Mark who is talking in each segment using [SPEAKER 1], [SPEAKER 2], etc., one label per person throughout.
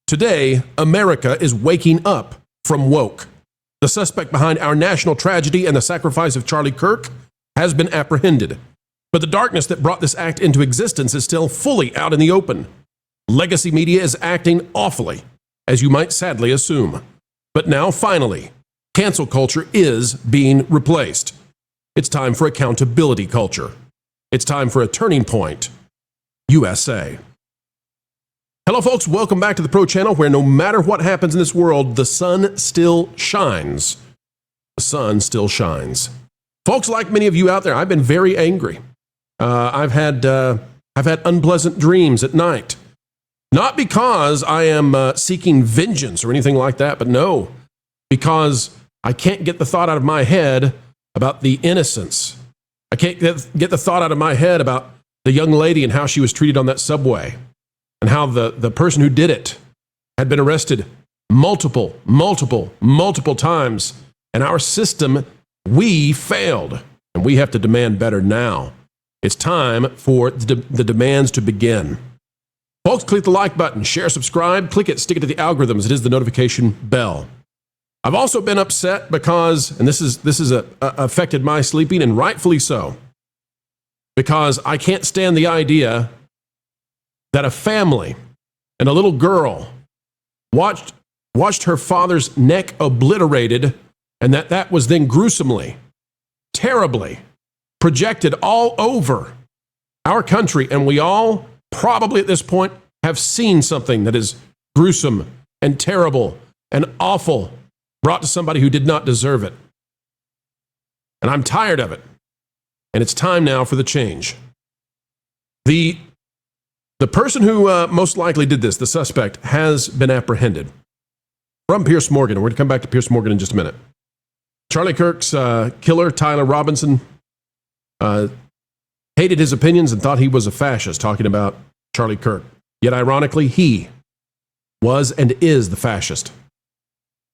[SPEAKER 1] Today, America is waking up from woke. The suspect behind our national tragedy and the sacrifice of Charlie Kirk has been apprehended. But the darkness that brought this act into existence is still fully out in the open. Legacy media is acting awfully, as you might sadly assume. But now, finally, cancel culture is being replaced. It's time for accountability culture. It's time for a turning point. USA. Hello, folks. Welcome back to the Pro Channel, where no matter what happens in this world, the sun still shines. The sun still shines. Folks, like many of you out there, I've been very angry. I've had unpleasant dreams at night. Not because I am seeking vengeance or anything like that, but no, because I can't get the thought out of my head about the innocence. I can't get the thought out of my head about the young lady and how she was treated on that subway, and how the person who did it had been arrested multiple times. And our system, we failed, and we have to demand better now. It's time for the demands to begin. Folks, click the like button, share, subscribe, click it, stick it to the algorithms. It is the notification bell. I've also been upset because, and this is affected my sleeping, and rightfully so, because I can't stand the idea that a family and a little girl watched her father's neck obliterated, and that was then gruesomely, terribly projected all over our country. And we all probably at this point have seen something that is gruesome and terrible and awful brought to somebody who did not deserve it. And I'm tired of it. And it's time now for the change. The person who most likely did this, the suspect, has been apprehended from Pierce Morgan. We're going to come back to Pierce Morgan in just a minute. Charlie Kirk's killer, Tyler Robinson, hated his opinions and thought he was a fascist, talking about Charlie Kirk. Yet ironically, he was and is the fascist,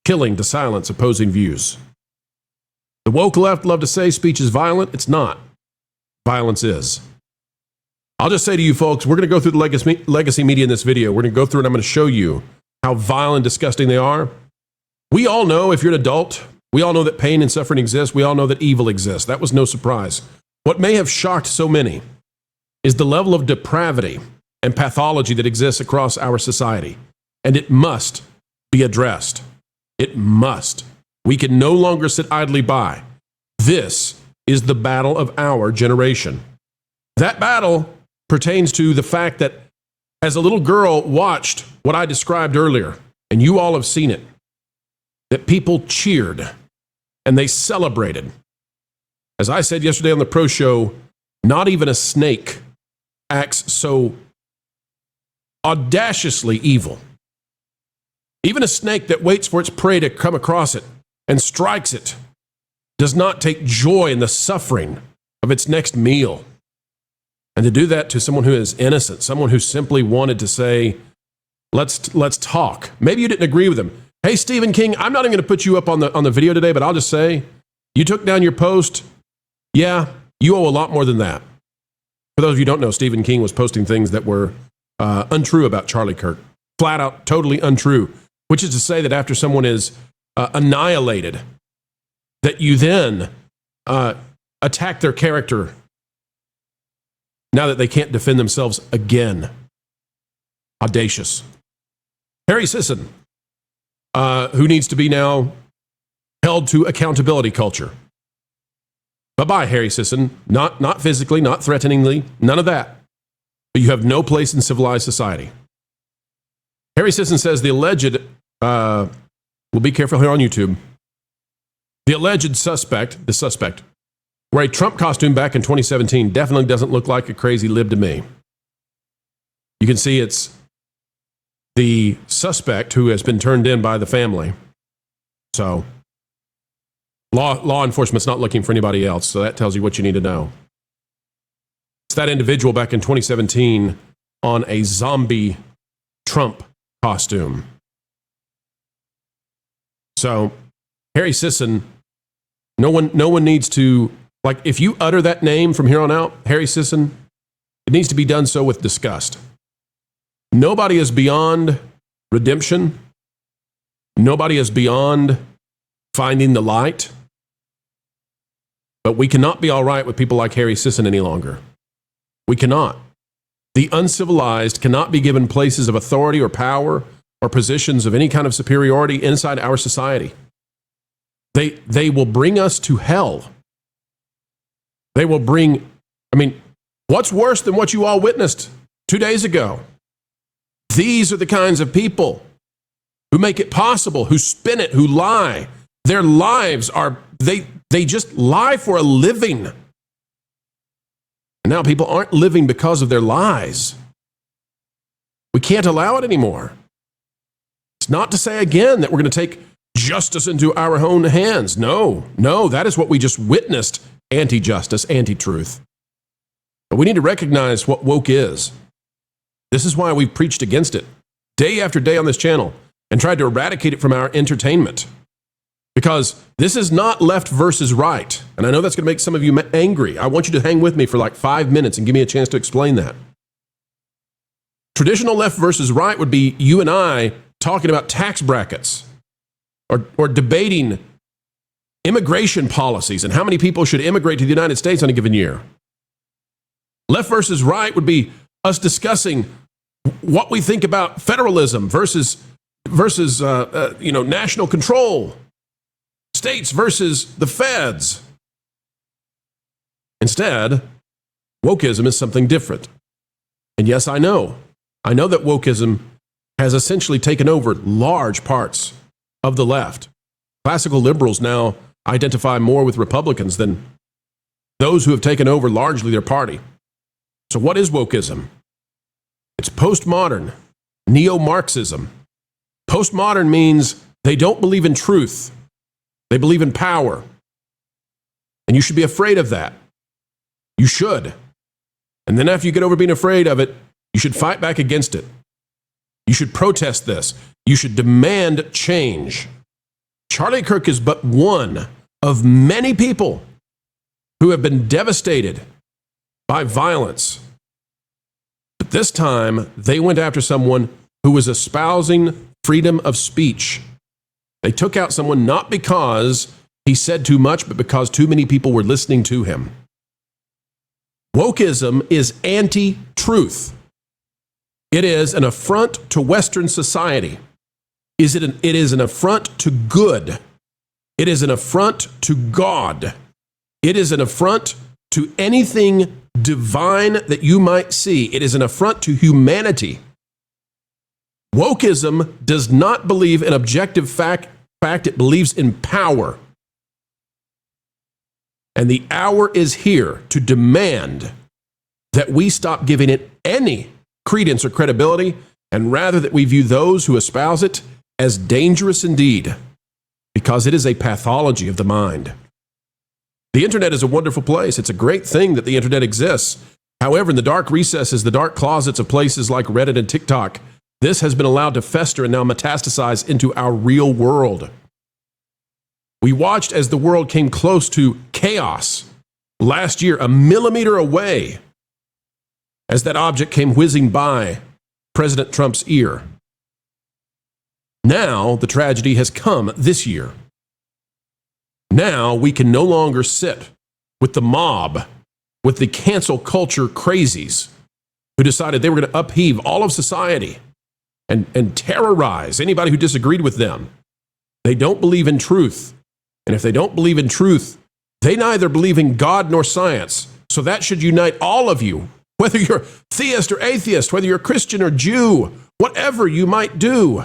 [SPEAKER 1] killing to silence opposing views. The woke left love to say speech is violent. It's not. Violence is. I'll just say to you folks, we're going to go through the legacy media in this video. We're going to go through and I'm going to show you how vile and disgusting they are. We all know, if you're an adult, we all know that pain and suffering exists. We all know that evil exists. That was no surprise. What may have shocked so many is the level of depravity and pathology that exists across our society. And it must be addressed. It must. We can no longer sit idly by. This is the battle of our generation. That battle pertains to the fact that as a little girl watched what I described earlier, and you all have seen it, that people cheered and they celebrated. As I said yesterday on the Pro Show, not even a snake acts so audaciously evil. Even a snake that waits for its prey to come across it and strikes it does not take joy in the suffering of its next meal. And to do that to someone who is innocent, someone who simply wanted to say, let's talk. Maybe you didn't agree with him. Hey, Stephen King, I'm not even going to put you up on the video today, but I'll just say, you took down your post. Yeah, you owe a lot more than that. For those of you who don't know, Stephen King was posting things that were untrue about Charlie Kirk. Flat out, totally untrue. Which is to say that after someone is annihilated, that you then attack their character now that they can't defend themselves again. Audacious. Harry Sisson, who needs to be now held to accountability culture. Bye-bye, Harry Sisson. Not physically, not threateningly, none of that. But you have no place in civilized society. Harry Sisson says the alleged, we'll be careful here on YouTube, the alleged suspect, wore a Trump costume back in 2017 definitely doesn't look like a crazy lib to me. You can see it's the suspect who has been turned in by the family. So law enforcement's not looking for anybody else, so that tells you what you need to know. It's that individual back in 2017 on a zombie Trump costume. So Harry Sisson, no one needs to, like, if you utter that name from here on out, Harry Sisson, it needs to be done so with disgust. Nobody is beyond redemption. Nobody is beyond finding the light. But we cannot be all right with people like Harry Sisson any longer. We cannot. The uncivilized cannot be given places of authority or power or positions of any kind of superiority inside our society. They will bring us to hell. They will bring, what's worse than what you all witnessed 2 days ago? These are the kinds of people who make it possible, who spin it, who lie. Their lives are, they just lie for a living. And now people aren't living because of their lies. We can't allow it anymore. It's not to say again that we're going to take justice into our own hands. No, that is what we just witnessed. Anti-justice, anti-truth. But we need to recognize what woke is. This is why we've preached against it day after day on this channel and tried to eradicate it from our entertainment. Because this is not left versus right. And I know that's going to make some of you angry. I want you to hang with me for like 5 minutes and give me a chance to explain that. Traditional left versus right would be you and I talking about tax brackets or debating immigration policies and how many people should immigrate to the United States on a given year. Left versus right would be us discussing what we think about federalism versus national control, states versus the feds. Instead, wokeism is something different. And yes, I know that wokeism has essentially taken over large parts of the left. Classical liberals now identify more with Republicans than those who have taken over largely their party. So what is wokeism? It's postmodern, neo-Marxism. Postmodern means they don't believe in truth. They believe in power. And you should be afraid of that. You should. And then after you get over being afraid of it, you should fight back against it. You should protest this. You should demand change. Charlie Kirk is but one of many people who have been devastated by violence. But this time, they went after someone who was espousing freedom of speech. They took out someone not because he said too much, but because too many people were listening to him. Wokeism is anti-truth. It is an affront to Western society. It is an affront to good. It is an affront to God. It is an affront to anything divine that you might see. It is an affront to humanity. Wokeism does not believe in objective fact, it believes in power. And the hour is here to demand that we stop giving it any credence or credibility, and rather that we view those who espouse it as dangerous indeed, because it is a pathology of the mind. The internet is a wonderful place. It's a great thing that the internet exists. However, in the dark recesses, the dark closets of places like Reddit and TikTok, this has been allowed to fester and now metastasize into our real world. We watched as the world came close to chaos last year, a millimeter away, as that object came whizzing by President Trump's ear. Now the tragedy has come this year. Now we can no longer sit with the mob, with the cancel culture crazies who decided they were going to upheave all of society and terrorize anybody who disagreed with them. They don't believe in truth. And if they don't believe in truth, they neither believe in God nor science. So that should unite all of you, whether you're theist or atheist, whether you're Christian or Jew, whatever you might do.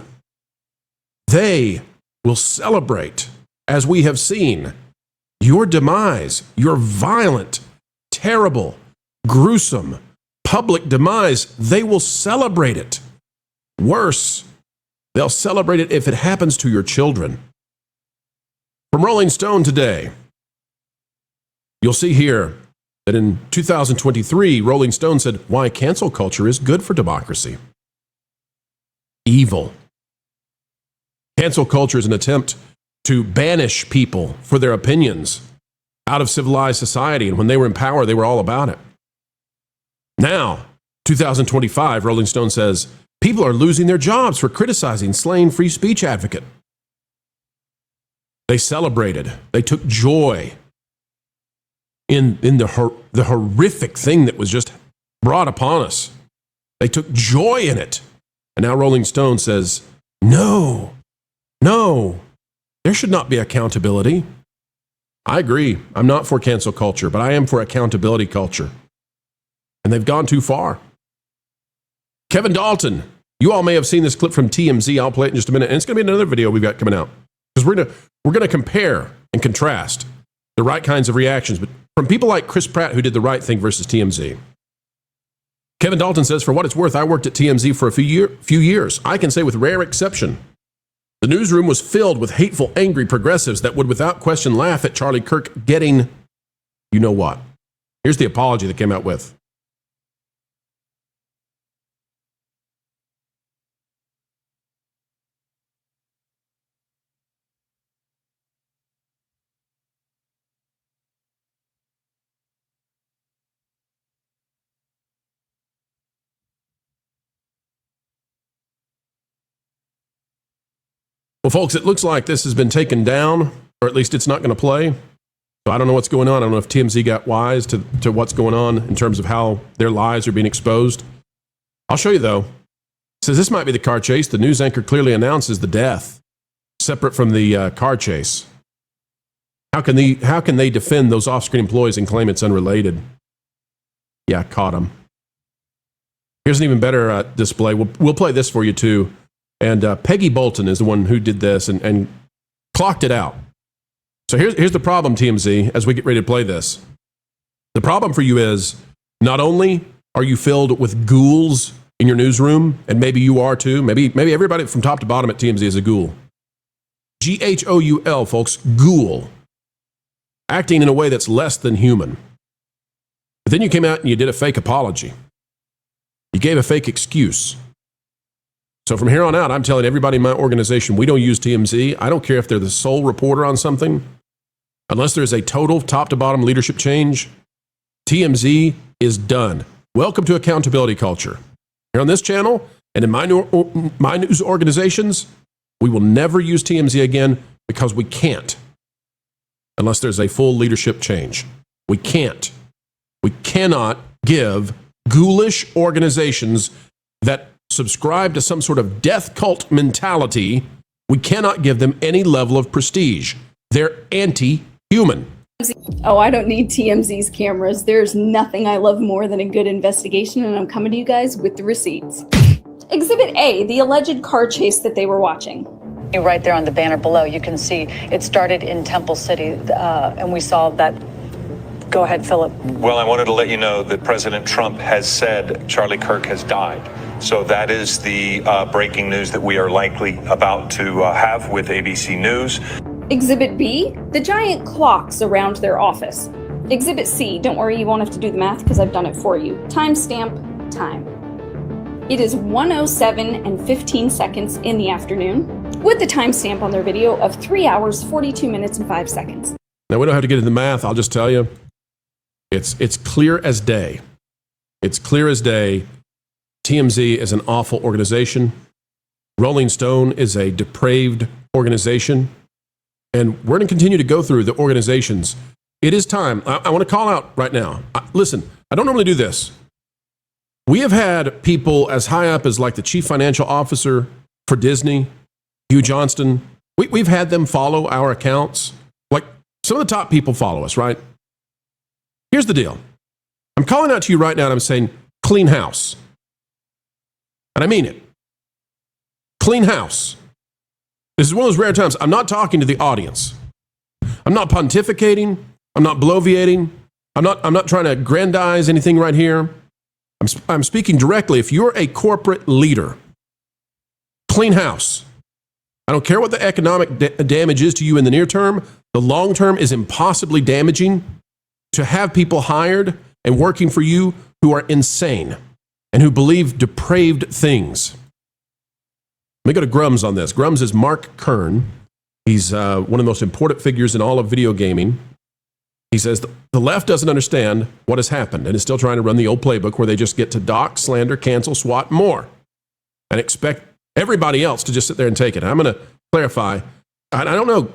[SPEAKER 1] They will celebrate, as we have seen, your demise, your violent, terrible, gruesome, public demise. They will celebrate it. Worse, they'll celebrate it if it happens to your children. From Rolling Stone today, you'll see here that in 2023, Rolling Stone said, why cancel culture is good for democracy. Evil. Cancel culture is an attempt to banish people for their opinions out of civilized society. And when they were in power, they were all about it. Now, 2025, Rolling Stone says, People are losing their jobs for criticizing slain free speech advocate. They celebrated. They took joy in the horrific thing that was just brought upon us. They took joy in it. And now Rolling Stone says, no, there should not be accountability. I agree. I'm not for cancel culture, but I am for accountability culture. And they've gone too far. Kevin Dalton, you all may have seen this clip from TMZ. I'll play it in just a minute. And it's going to be another video we've got coming out. Because we're going to compare and contrast the right kinds of reactions, but from people like Chris Pratt, who did the right thing, versus TMZ. Kevin Dalton says, for what it's worth, I worked at TMZ for a few years. I can say with rare exception, the newsroom was filled with hateful, angry progressives that would without question laugh at Charlie Kirk getting, you know what. Here's the apology that came out with. Well, folks, it looks like this has been taken down, or at least it's not going to play. So I don't know what's going on. I don't know if TMZ got wise to what's going on in terms of how their lies are being exposed. I'll show you, though. It says this might be the car chase. The news anchor clearly announces the death, separate from the car chase. How can they defend those off-screen employees and claim it's unrelated? Yeah, caught them. Here's an even better display. We'll play this for you, too. And Peggy Bolton is the one who did this and clocked it out. So here's the problem, TMZ, as we get ready to play this. The problem for you is not only are you filled with ghouls in your newsroom, and maybe you are too, maybe everybody from top to bottom at TMZ is a ghoul. Ghoul, folks, ghoul. Acting in a way that's less than human. But then you came out and you did a fake apology. You gave a fake excuse. So from here on out, I'm telling everybody in my organization, we don't use TMZ. I don't care if they're the sole reporter on something. Unless there's a total top-to-bottom leadership change, TMZ is done. Welcome to accountability culture. Here on this channel and in my news organizations, we will never use TMZ again because we can't. Unless there's a full leadership change. We can't. We cannot give ghoulish organizations that subscribe to some sort of death cult mentality, we cannot give them any level of prestige. They're anti-human.
[SPEAKER 2] Oh, I don't need TMZ's cameras. There's nothing I love more than a good investigation, and I'm coming to you guys with the receipts. Exhibit A, the alleged car chase that they were watching.
[SPEAKER 3] Right there on the banner below, you can see it started in Temple City, and we saw that. Go ahead, Philip.
[SPEAKER 4] Well, I wanted to let you know that President Trump has said Charlie Kirk has died. So that is the breaking news that we are likely about to have with ABC News.
[SPEAKER 2] Exhibit B, the giant clocks around their office. Exhibit C, don't worry, you won't have to do the math because I've done it for you. Timestamp time. It is 1:07 and 15 seconds in the afternoon with the timestamp on their video of 3 hours, 42 minutes and 5 seconds.
[SPEAKER 1] Now, we don't have to get into the math. I'll just tell you, it's clear as day. It's clear as day. TMZ is an awful organization. Rolling Stone is a depraved organization. And we're going to continue to go through the organizations. It is time. I want to call out right now. Listen, I don't normally do this. We have had people as high up as like the chief financial officer for Disney, Hugh Johnston. We've had them follow our accounts. Like some of the top people follow us, right? Here's the deal. I'm calling out to you right now and I'm saying, clean house. And I mean it. Clean house. This is one of those rare times. I'm not talking to the audience. I'm not pontificating. I'm not bloviating. I'm not trying to aggrandize anything right here. I'm speaking directly. If you're a corporate leader, clean house. I don't care what the economic damage is to you in the near term. The long term is impossibly damaging to have people hired and working for you who are insane and who believe depraved things. Let me go to Grums on this. Grums is Mark Kern. He's one of the most important figures in all of video gaming. He says the left doesn't understand what has happened and is still trying to run the old playbook where they just get to dox, slander, cancel, swat, more. and expect everybody else to just sit there and take it. I'm going to clarify. I don't know.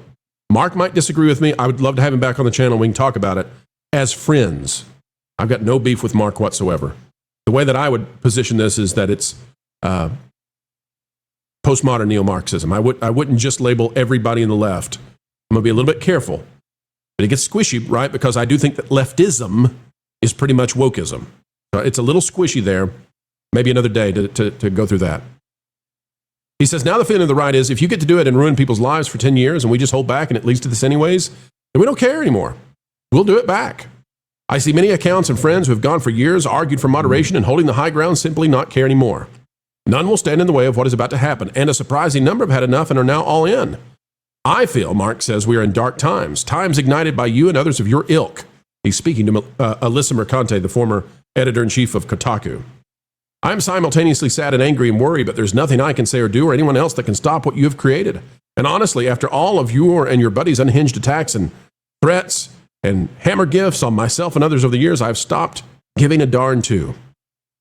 [SPEAKER 1] Mark might disagree with me. I would love to have him back on the channel. We can talk about it. As friends, I've got no beef with Mark whatsoever. The way that I would position this is that it's postmodern neo-Marxism. I wouldn't just label everybody in the left. I'm going to be a little bit careful. But it gets squishy, right? Because I do think that leftism is pretty much wokeism. It's a little squishy there. Maybe another day to go through that. He says, now the feeling of the right is if you get to do it and ruin people's lives for 10 years and we just hold back and it leads to this anyways, then we don't care anymore. We'll do it back. I see many accounts and friends who have gone for years, argued for moderation and holding the high ground, simply not care anymore. None will stand in the way of what is about to happen, and a surprising number have had enough and are now all in. I feel, Mark says, we are in dark times, times ignited by you and others of your ilk. He's speaking to Alyssa Mercante, the former editor-in-chief of Kotaku. I'm simultaneously sad and angry and worried, but there's nothing I can say or do or anyone else that can stop what you have created. And honestly, after all of your and your buddies' unhinged attacks and threats and hammer gifts on myself and others over the years, I've stopped giving a darn too.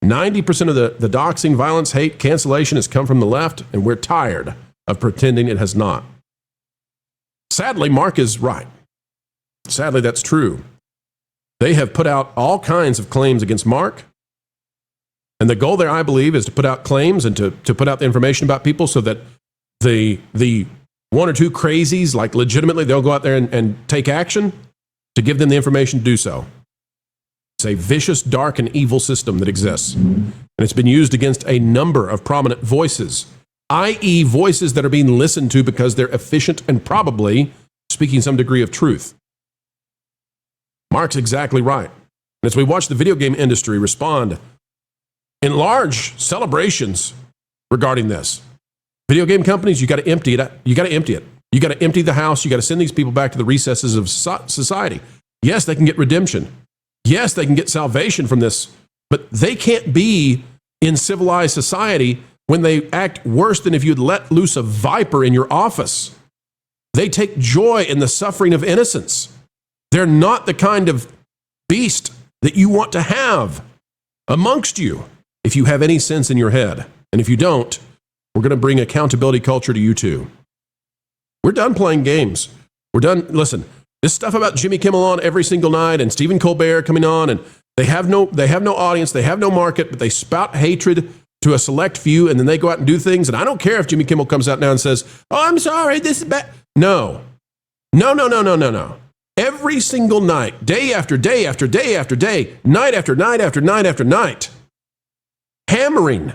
[SPEAKER 1] 90% of the doxing, violence, hate, cancellation has come from the left, and we're tired of pretending it has not. Sadly, Mark is right. Sadly, that's true. They have put out all kinds of claims against Mark. And the goal there, I believe, is to put out claims and to put out the information about people so that the one or two crazies, like legitimately, they'll go out there and take action to give them the information to do so. It's a vicious, dark, and evil system that exists. And it's been used against a number of prominent voices, i.e. voices that are being listened to because they're efficient and probably speaking some degree of truth. Mark's exactly right. And as we watch the video game industry respond in large celebrations regarding this, video game companies, you got to empty it. You got to empty it. You got to empty the house. You got to send these people back to the recesses of society. Yes, they can get redemption. Yes, they can get salvation from this, but they can't be in civilized society when they act worse than if you'd let loose a viper in your office. They take joy in the suffering of innocence. They're not the kind of beast that you want to have amongst you if you have any sense in your head. And if you don't, we're going to bring accountability culture to you too. We're done playing games. We're done. Listen, this stuff about Jimmy Kimmel on every single night and Stephen Colbert coming on, and they have no audience, they have no market, but they spout hatred to a select few, and then they go out and do things. And I don't care if Jimmy Kimmel comes out now and says, "Oh, I'm sorry, this is bad." No. Every single night, day after day after day after day, night after night after night after night, hammering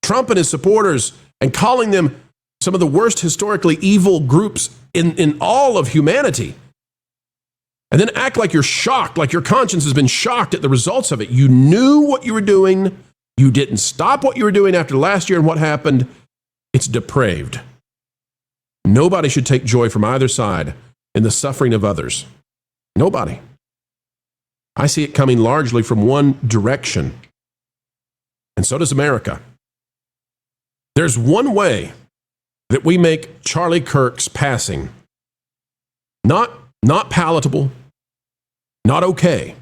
[SPEAKER 1] Trump and his supporters and calling them some of the worst historically evil groups in all of humanity. And then act like you're shocked, like your conscience has been shocked at the results of it. You knew what you were doing. You didn't stop what you were doing after last year and what happened. It's depraved. Nobody should take joy from either side in the suffering of others. Nobody. I see it coming largely from one direction. And so does America. There's one way that we make Charlie Kirk's passing not palatable, not okay,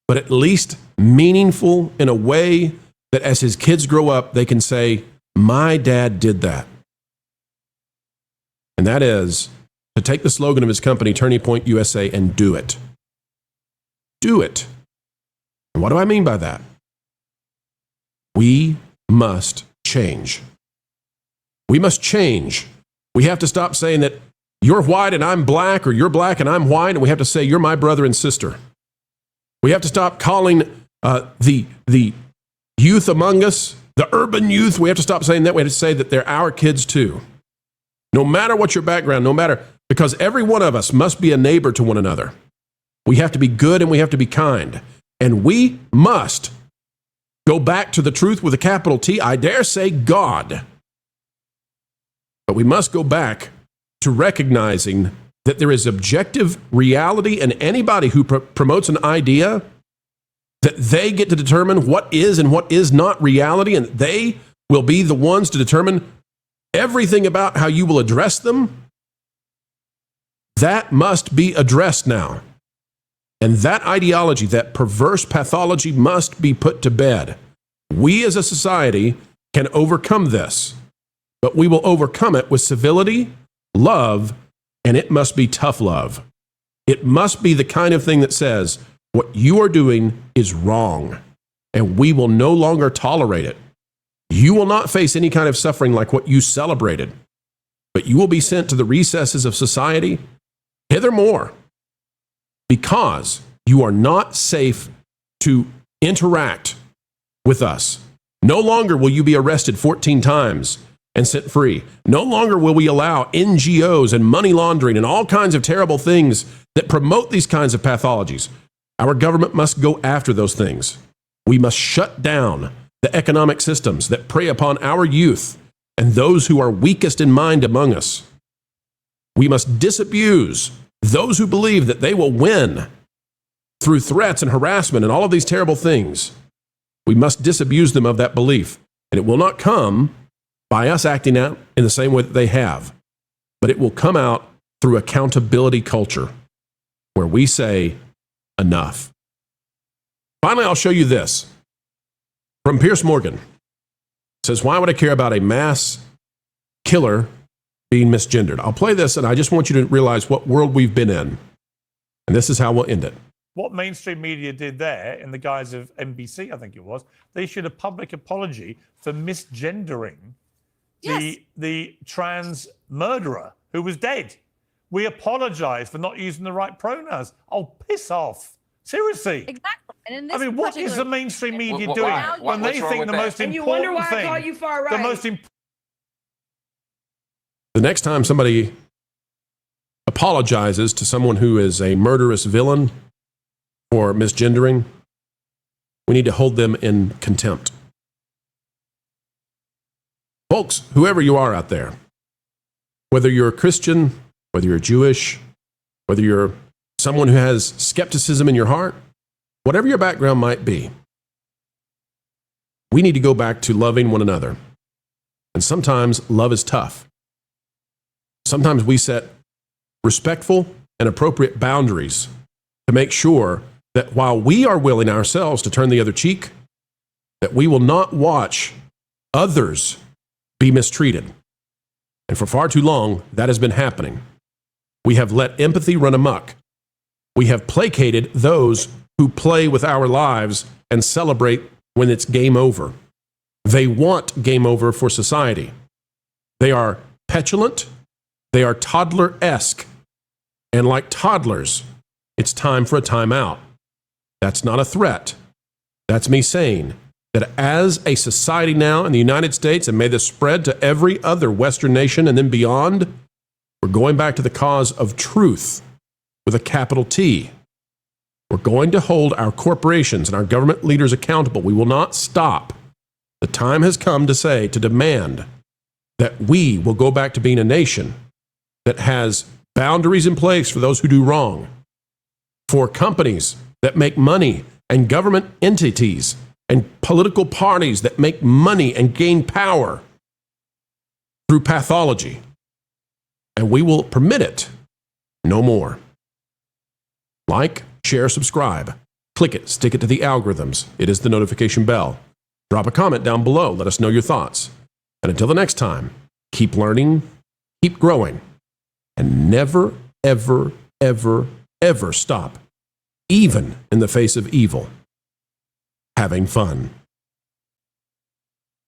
[SPEAKER 1] but at least meaningful in a way that as his kids grow up, they can say, my dad did that. And that is to take the slogan of his company, Turning Point USA, and do it. Do it. And what do I mean by that? We must change. We must change. We have to stop saying that you're white and I'm black, or you're black and I'm white, and we have to say you're my brother and sister. We have to stop calling the youth among us, the urban youth, we have to stop saying that. We have to say that they're our kids too. No matter what your background, because every one of us must be a neighbor to one another. We have to be good and we have to be kind. And we must go back to the truth with a capital T, I dare say God. But we must go back to recognizing that there is objective reality, and anybody who promotes an idea that they get to determine what is and what is not reality, and they will be the ones to determine everything about how you will address them, that must be addressed now. And that ideology, that perverse pathology, must be put to bed. We as a society can overcome this, but we will overcome it with civility, love, and it must be tough love. It must be the kind of thing that says, what you are doing is wrong, and we will no longer tolerate it. You will not face any kind of suffering like what you celebrated, but you will be sent to the recesses of society, hithermore, because you are not safe to interact with us. No longer will you be arrested 14 times and set free. No longer will we allow NGOs and money laundering and all kinds of terrible things that promote these kinds of pathologies. Our government must go after those things. We must shut down the economic systems that prey upon our youth and those who are weakest in mind among us. We must disabuse those who believe that they will win through threats and harassment and all of these terrible things. We must disabuse them of that belief. And it will not come by us acting out in the same way that they have, but it will come out through accountability culture, where we say, enough. Finally, I'll show you this. From Piers Morgan. It says, why would I care about a mass killer being misgendered? I'll play this, and I just want you to realize what world we've been in. And this is how we'll end it.
[SPEAKER 5] What mainstream media did there, in the guise of NBC, I think it was, they issued a public apology for misgendering the trans murderer who was dead. We apologize for not using the right pronouns. Oh, piss off. Seriously.
[SPEAKER 6] Exactly. And in this
[SPEAKER 5] I mean, what is the mainstream media doing when they think the most important thing?
[SPEAKER 6] And you wonder why I call you far right.
[SPEAKER 1] The next time somebody apologizes to someone who is a murderous villain for misgendering, we need to hold them in contempt. Folks, whoever you are out there, whether you're a Christian, whether you're Jewish, whether you're someone who has skepticism in your heart, whatever your background might be, we need to go back to loving one another. And sometimes love is tough. Sometimes we set respectful and appropriate boundaries to make sure that while we are willing ourselves to turn the other cheek, that we will not watch others be mistreated. And for far too long, that has been happening. We have let empathy run amok. We have placated those who play with our lives and celebrate when it's game over. They want game over for society. They are petulant. They are toddler-esque. And like toddlers, it's time for a timeout. That's not a threat. That's me saying that as a society now in the United States, and may this spread to every other Western nation and then beyond, we're going back to the cause of truth with a capital T. We're going to hold our corporations and our government leaders accountable. We will not stop. The time has come to demand that we will go back to being a nation that has boundaries in place for those who do wrong, for companies that make money, and government entities and political parties that make money and gain power through pathology. And we will permit it no more. Like, share, subscribe. Click it, stick it to the algorithms. It is the notification bell. Drop a comment down below. Let us know your thoughts. And until the next time, keep learning, keep growing, and never, ever, ever, ever stop, even in the face of evil, having fun.